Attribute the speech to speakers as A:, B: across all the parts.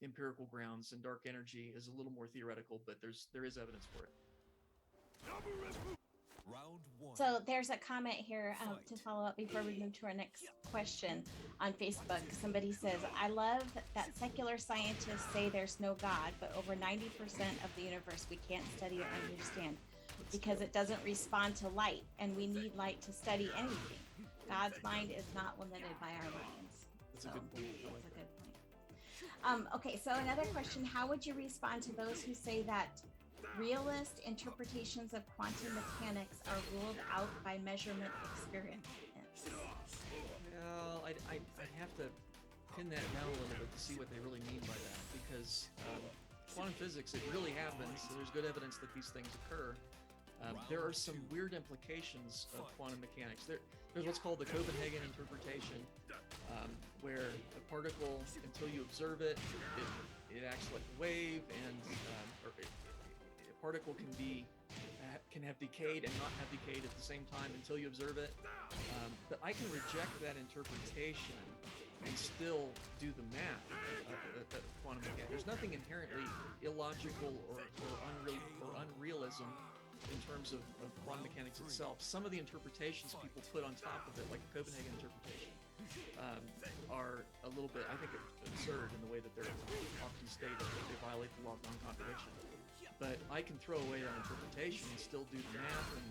A: empirical grounds, and dark energy is a little more theoretical, but there is evidence for it.
B: So there's a comment here to follow up before we move to our next question on Facebook. Somebody says, I love that secular scientists say there's no God, but over 90% of the universe we can't study or understand because it doesn't respond to light, and we need light to study anything. God's mind is not limited by our minds.
A: That's a good point.
B: That's a good point. Okay, so another question, how would you respond to those who say that realist interpretations of quantum mechanics are ruled out by measurement experiments?
A: Well, I'd have to pin that down a little bit to see what they really mean by that, because quantum physics, it really happens. So there's good evidence that these things occur. There are some weird implications of quantum mechanics. There's what's called the Copenhagen interpretation, where a particle, until you observe it, it acts like a wave, and a particle can have decayed and not have decayed at the same time until you observe it. But I can reject that interpretation and still do the math of quantum mechanics. There's nothing inherently illogical or unrealism in terms of quantum mechanics itself. Some of the interpretations people put on top of it, like the Copenhagen interpretation, are a little bit, I think, absurd in the way that they're often stated, that they violate the law of non-contradiction. But I can throw away that interpretation and still do the math. And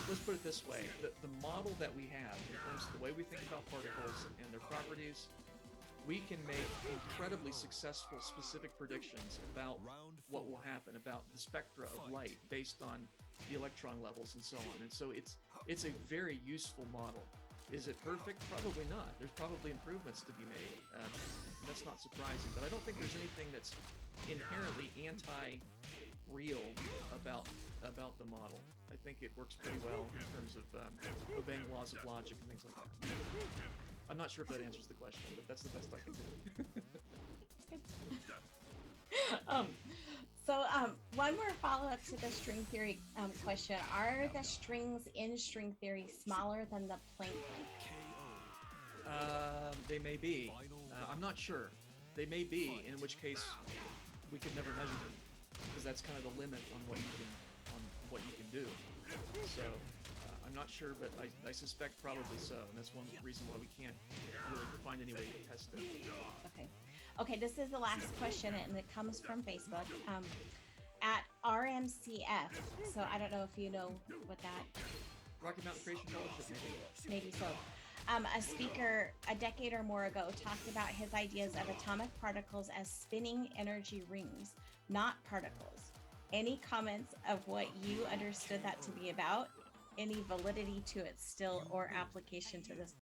A: let's put it this way, the model that we have in terms of the way we think about particles and their properties, we can make incredibly successful specific predictions about what will happen, about the spectra of light based on the electron levels and so on. And so it's a very useful model. Is it perfect? Probably not. There's probably improvements to be made. That's not surprising, but I don't think there's anything that's inherently anti-real about the model. I think it works pretty well in terms of obeying laws of logic and things like that. I'm not sure if that answers the question, but that's the best I can do.
B: So one more follow-up to the string theory question. Are the strings in string theory smaller than the Planck length?
A: They may be. I'm not sure. They may be, in which case we could never measure them, because that's kind of the limit on what you can do. So I'm not sure, but I suspect probably so, and that's one reason why we can't really find any way to test it.
B: Okay, this is the last question, and it comes from Facebook at RMCF. So I don't know if you know what that.
A: Rocky Mountain Creation Fellowship,
B: maybe so. A speaker a decade or more ago talked about his ideas of atomic particles as spinning energy rings, not particles. Any comments of what you understood that to be about? Any validity to it still, or application to this